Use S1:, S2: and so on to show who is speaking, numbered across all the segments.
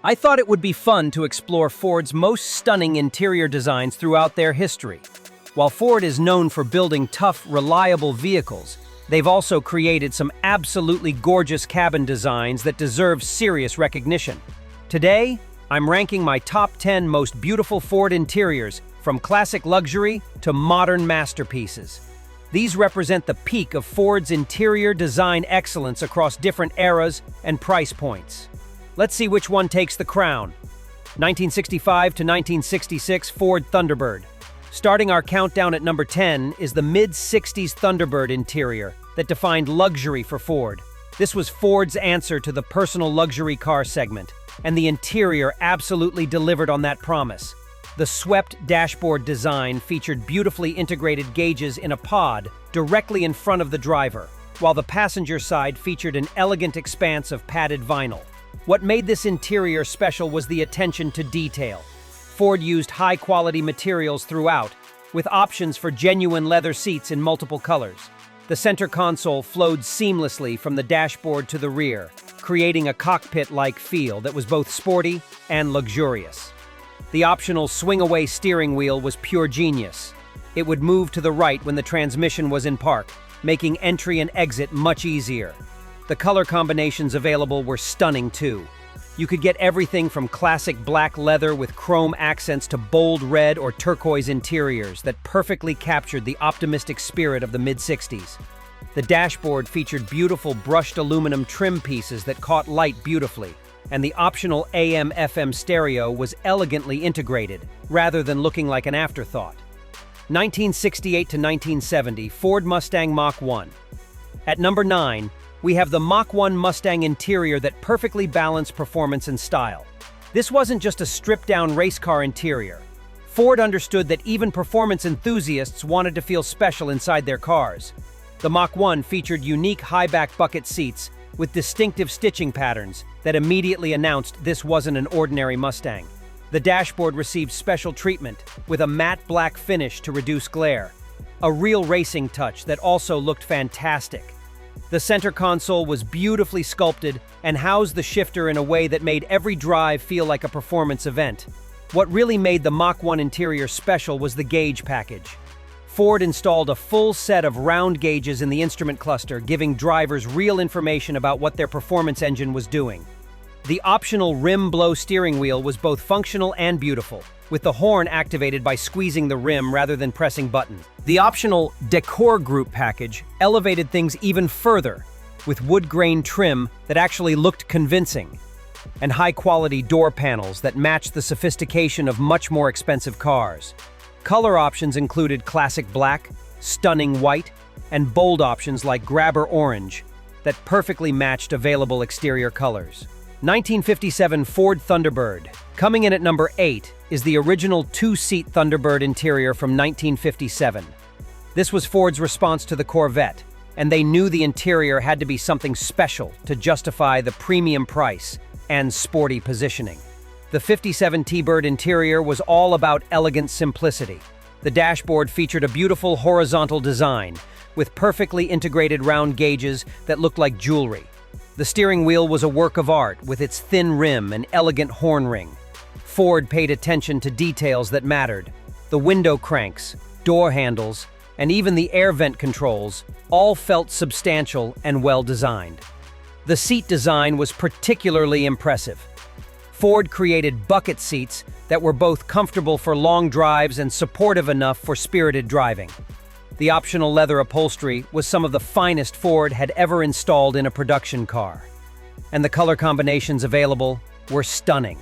S1: I thought it would be fun to explore Ford's most stunning interior designs throughout their history. While Ford is known for building tough, reliable vehicles, they've also created some absolutely gorgeous cabin designs that deserve serious recognition. Today, I'm ranking my top 10 most beautiful Ford interiors, from classic luxury to modern masterpieces. These represent the peak of Ford's interior design excellence across different eras and price points. Let's see which one takes the crown. 1965 to 1966 Ford Thunderbird. Starting our countdown at number 10 is the mid-60s Thunderbird interior that defined luxury for Ford. This was Ford's answer to the personal luxury car segment, and the interior absolutely delivered on that promise. The swept dashboard design featured beautifully integrated gauges in a pod directly in front of the driver, while the passenger side featured an elegant expanse of padded vinyl. What made this interior special was the attention to detail. Ford used high-quality materials throughout, with options for genuine leather seats in multiple colors. The center console flowed seamlessly from the dashboard to the rear, creating a cockpit-like feel that was both sporty and luxurious. The optional swing-away steering wheel was pure genius. It would move to the right when the transmission was in park, making entry and exit much easier. The color combinations available were stunning too. You could get everything from classic black leather with chrome accents to bold red or turquoise interiors that perfectly captured the optimistic spirit of the mid-60s. The dashboard featured beautiful brushed aluminum trim pieces that caught light beautifully, and the optional AM/FM stereo was elegantly integrated, rather than looking like an afterthought. 1968 to 1970 Ford Mustang Mach-1. At number 9, we have the Mach-1 Mustang interior that perfectly balanced performance and style. This wasn't just a stripped-down race car interior. Ford understood that even performance enthusiasts wanted to feel special inside their cars. The Mach-1 featured unique high-back bucket seats with distinctive stitching patterns that immediately announced this wasn't an ordinary Mustang. The dashboard received special treatment with a matte black finish to reduce glare, a real racing touch that also looked fantastic. The center console was beautifully sculpted and housed the shifter in a way that made every drive feel like a performance event. What really made the Mach-1 interior special was the gauge package. Ford installed a full set of round gauges in the instrument cluster, giving drivers real information about what their performance engine was doing. The optional rim blow steering wheel was both functional and beautiful, with the horn activated by squeezing the rim rather than pressing buttons. The optional Decor Group package elevated things even further, with wood grain trim that actually looked convincing, and high-quality door panels that matched the sophistication of much more expensive cars. Color options included classic black, stunning white, and bold options like grabber orange that perfectly matched available exterior colors. 1957 Ford Thunderbird. Coming in at number 8 is the original two-seat Thunderbird interior from 1957. This was Ford's response to the Corvette, and they knew the interior had to be something special to justify the premium price and sporty positioning. The 57 T-Bird interior was all about elegant simplicity. The dashboard featured a beautiful horizontal design, with perfectly integrated round gauges that looked like jewelry. The steering wheel was a work of art with its thin rim and elegant horn ring. Ford paid attention to details that mattered. The window cranks, door handles, and even the air vent controls all felt substantial and well-designed. The seat design was particularly impressive. Ford created bucket seats that were both comfortable for long drives and supportive enough for spirited driving. The optional leather upholstery was some of the finest Ford had ever installed in a production car. And the color combinations available were stunning.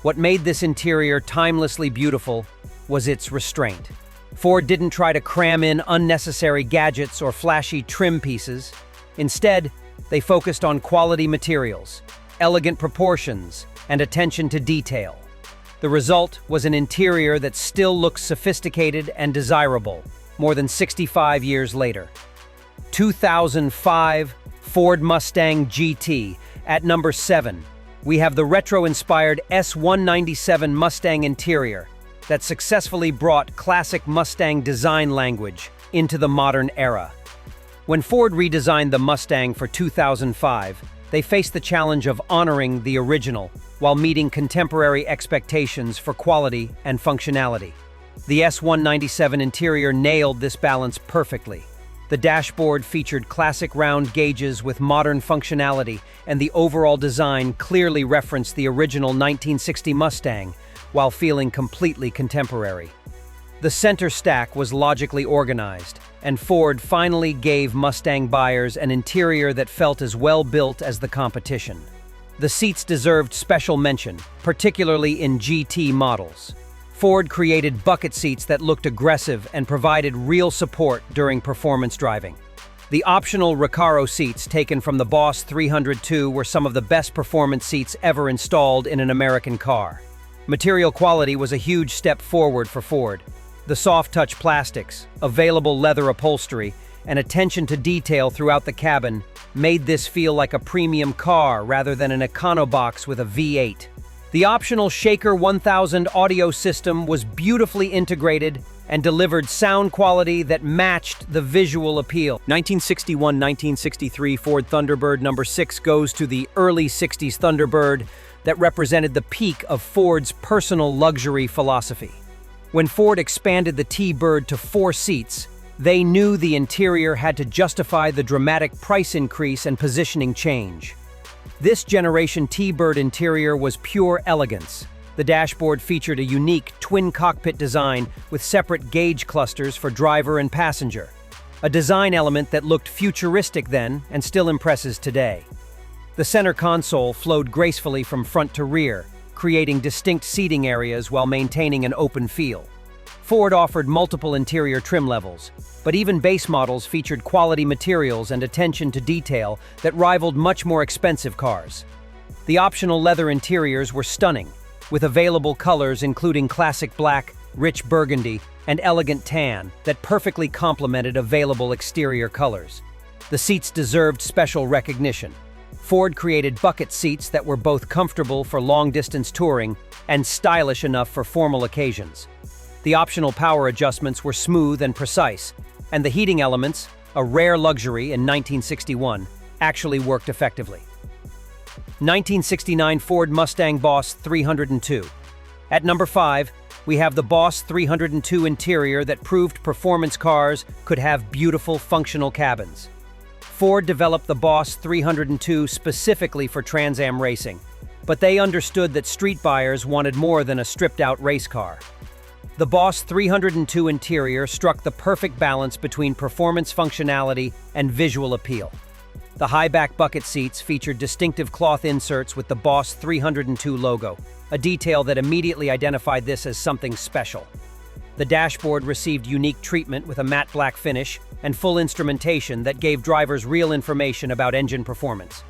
S1: What made this interior timelessly beautiful was its restraint. Ford didn't try to cram in unnecessary gadgets or flashy trim pieces. Instead, they focused on quality materials, elegant proportions, and attention to detail. The result was an interior that still looks sophisticated and desirable, more than 65 years later. 2005 Ford Mustang GT. At number 7, we have the retro-inspired S197 Mustang interior that successfully brought classic Mustang design language into the modern era. When Ford redesigned the Mustang for 2005, they faced the challenge of honoring the original while meeting contemporary expectations for quality and functionality. The S197 interior nailed this balance perfectly. The dashboard featured classic round gauges with modern functionality, and the overall design clearly referenced the original 1960 Mustang, while feeling completely contemporary. The center stack was logically organized, and Ford finally gave Mustang buyers an interior that felt as well built as the competition. The seats deserved special mention, particularly in GT models. Ford created bucket seats that looked aggressive and provided real support during performance driving. The optional Recaro seats taken from the Boss 302 were some of the best performance seats ever installed in an American car. Material quality was a huge step forward for Ford. The soft-touch plastics, available leather upholstery, and attention to detail throughout the cabin made this feel like a premium car rather than an econobox with a V8. The optional Shaker 1000 audio system was beautifully integrated and delivered sound quality that matched the visual appeal. 1961-1963 Ford Thunderbird number 6 goes to the early 60s Thunderbird that represented the peak of Ford's personal luxury philosophy. When Ford expanded the T-Bird to 4 seats, they knew the interior had to justify the dramatic price increase and positioning change. This generation T-Bird interior was pure elegance. The dashboard featured a unique twin cockpit design with separate gauge clusters for driver and passenger, a design element that looked futuristic then and still impresses today. The center console flowed gracefully from front to rear, creating distinct seating areas while maintaining an open feel. Ford offered multiple interior trim levels, but even base models featured quality materials and attention to detail that rivaled much more expensive cars. The optional leather interiors were stunning, with available colors including classic black, rich burgundy, and elegant tan that perfectly complemented available exterior colors. The seats deserved special recognition. Ford created bucket seats that were both comfortable for long-distance touring and stylish enough for formal occasions. The optional power adjustments were smooth and precise, and the heating elements, a rare luxury in 1961, actually worked effectively. 1969 Ford Mustang Boss 302. At number 5, we have the Boss 302 interior that proved performance cars could have beautiful, functional cabins. Ford developed the Boss 302 specifically for Trans Am racing, but they understood that street buyers wanted more than a stripped-out race car. The Boss 302 interior struck the perfect balance between performance functionality and visual appeal. The high-back bucket seats featured distinctive cloth inserts with the Boss 302 logo, a detail that immediately identified this as something special. The dashboard received unique treatment with a matte black finish and full instrumentation that gave drivers real information about engine performance.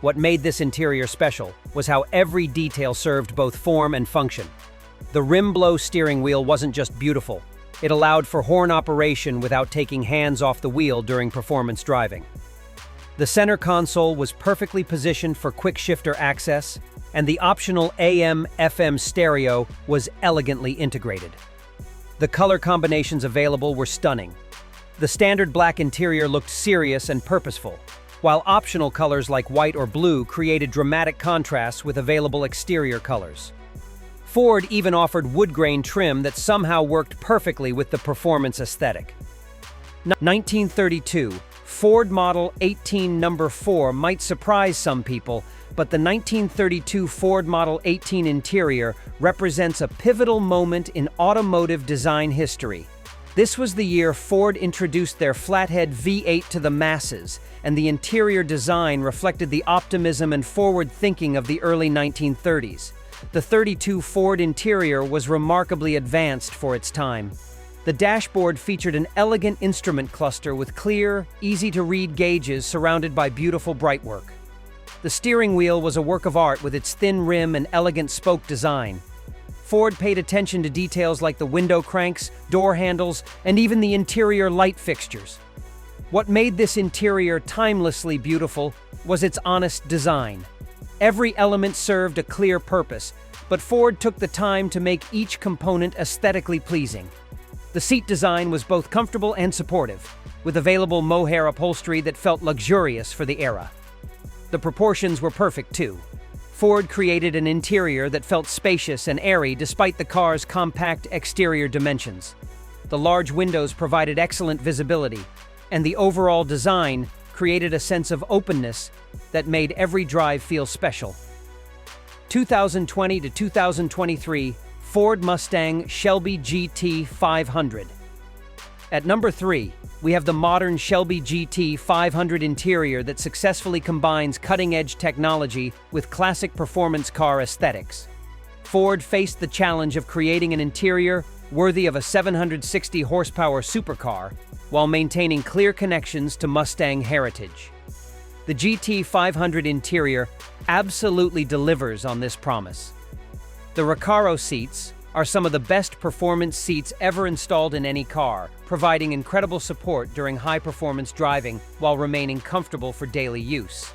S1: What made this interior special was how every detail served both form and function. The rim-blow steering wheel wasn't just beautiful, it allowed for horn operation without taking hands off the wheel during performance driving. The center console was perfectly positioned for quick shifter access, and the optional AM/FM stereo was elegantly integrated. The color combinations available were stunning. The standard black interior looked serious and purposeful, while optional colors like white or blue created dramatic contrasts with available exterior colors. Ford even offered wood grain trim that somehow worked perfectly with the performance aesthetic. 1932, Ford Model 18 number 4 might surprise some people, but the 1932 Ford Model 18 interior represents a pivotal moment in automotive design history. This was the year Ford introduced their flathead V8 to the masses, and the interior design reflected the optimism and forward thinking of the early 1930s. The 32 Ford interior was remarkably advanced for its time. The dashboard featured an elegant instrument cluster with clear, easy-to-read gauges surrounded by beautiful brightwork. The steering wheel was a work of art with its thin rim and elegant spoke design. Ford paid attention to details like the window cranks, door handles, and even the interior light fixtures. What made this interior timelessly beautiful was its honest design. Every element served a clear purpose, but Ford took the time to make each component aesthetically pleasing. The seat design was both comfortable and supportive, with available mohair upholstery that felt luxurious for the era. The proportions were perfect too. Ford created an interior that felt spacious and airy despite the car's compact exterior dimensions. The large windows provided excellent visibility, and the overall design created a sense of openness that made every drive feel special. 2020 to 2023 Ford Mustang Shelby GT 500. At number 3, we have the modern Shelby GT 500 interior that successfully combines cutting-edge technology with classic performance car aesthetics. Ford faced the challenge of creating an interior worthy of a 760-horsepower supercar while maintaining clear connections to Mustang heritage. The GT 500 interior absolutely delivers on this promise. The Recaro seats are some of the best performance seats ever installed in any car, providing incredible support during high-performance driving while remaining comfortable for daily use.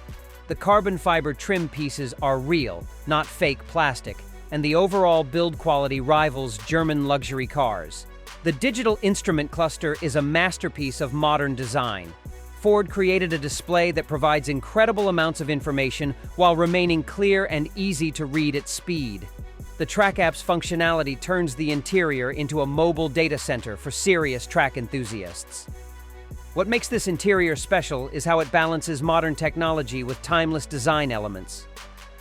S1: The carbon fiber trim pieces are real, not fake plastic, and the overall build quality rivals German luxury cars. The digital instrument cluster is a masterpiece of modern design. Ford created a display that provides incredible amounts of information while remaining clear and easy to read at speed. The Track App's functionality turns the interior into a mobile data center for serious track enthusiasts. What makes this interior special is how it balances modern technology with timeless design elements.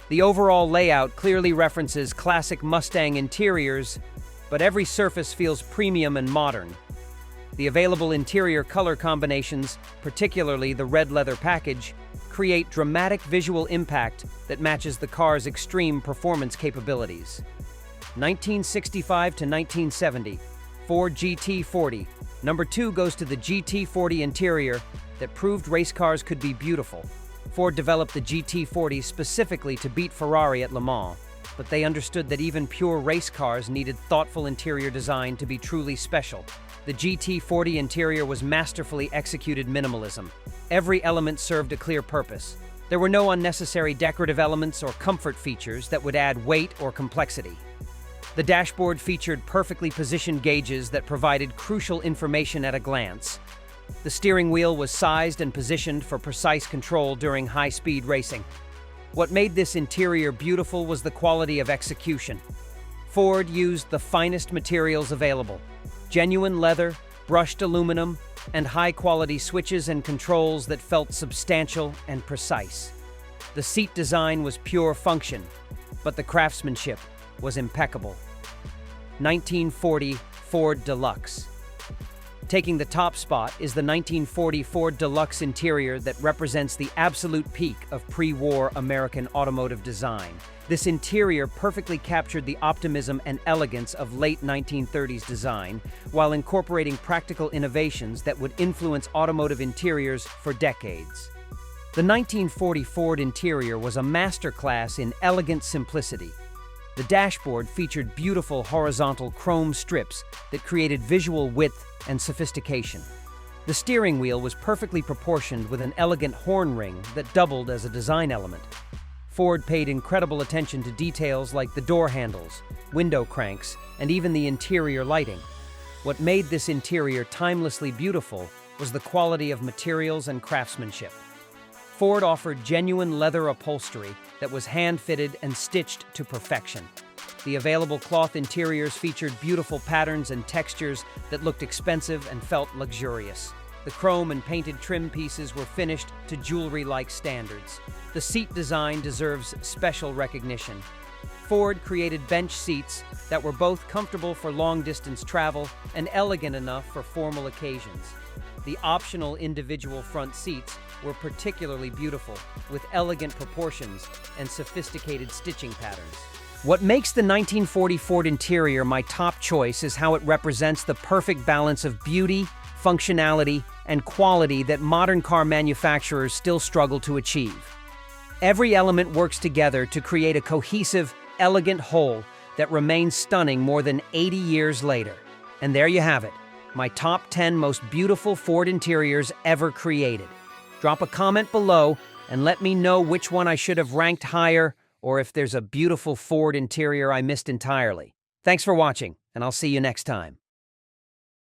S1: The overall layout clearly references classic Mustang interiors, but every surface feels premium and modern. The available interior color combinations, particularly the red leather package, create dramatic visual impact that matches the car's extreme performance capabilities. 1965 to 1970, Ford GT40. Number 2 goes to the GT40 interior that proved race cars could be beautiful. Ford developed the GT40 specifically to beat Ferrari at Le Mans, but they understood that even pure race cars needed thoughtful interior design to be truly special. The GT40 interior was masterfully executed minimalism. Every element served a clear purpose. There were no unnecessary decorative elements or comfort features that would add weight or complexity. The dashboard featured perfectly positioned gauges that provided crucial information at a glance. The steering wheel was sized and positioned for precise control during high-speed racing. What made this interior beautiful was the quality of execution. Ford used the finest materials available: genuine leather, brushed aluminum, and high-quality switches and controls that felt substantial and precise. The seat design was pure function, but the craftsmanship was impeccable. 1940 Ford Deluxe. Taking the top spot is the 1940 Ford Deluxe interior that represents the absolute peak of pre-war American automotive design. This interior perfectly captured the optimism and elegance of late 1930s design, while incorporating practical innovations that would influence automotive interiors for decades. The 1940 Ford interior was a masterclass in elegant simplicity. The dashboard featured beautiful horizontal chrome strips that created visual width and sophistication. The steering wheel was perfectly proportioned with an elegant horn ring that doubled as a design element. Ford paid incredible attention to details like the door handles, window cranks, and even the interior lighting. What made this interior timelessly beautiful was the quality of materials and craftsmanship. Ford offered genuine leather upholstery that was hand-fitted and stitched to perfection. The available cloth interiors featured beautiful patterns and textures that looked expensive and felt luxurious. The chrome and painted trim pieces were finished to jewelry-like standards. The seat design deserves special recognition. Ford created bench seats that were both comfortable for long-distance travel and elegant enough for formal occasions. The optional individual front seats were particularly beautiful, with elegant proportions and sophisticated stitching patterns. What makes the 1940 Ford interior my top choice is how it represents the perfect balance of beauty, functionality, and quality that modern car manufacturers still struggle to achieve. Every element works together to create a cohesive, elegant whole that remains stunning more than 80 years later. And there you have it, my top 10 most beautiful Ford interiors ever created. Drop a comment below and let me know which one I should have ranked higher, or if there's a beautiful Ford interior I missed entirely. Thanks for watching, and I'll see you next time.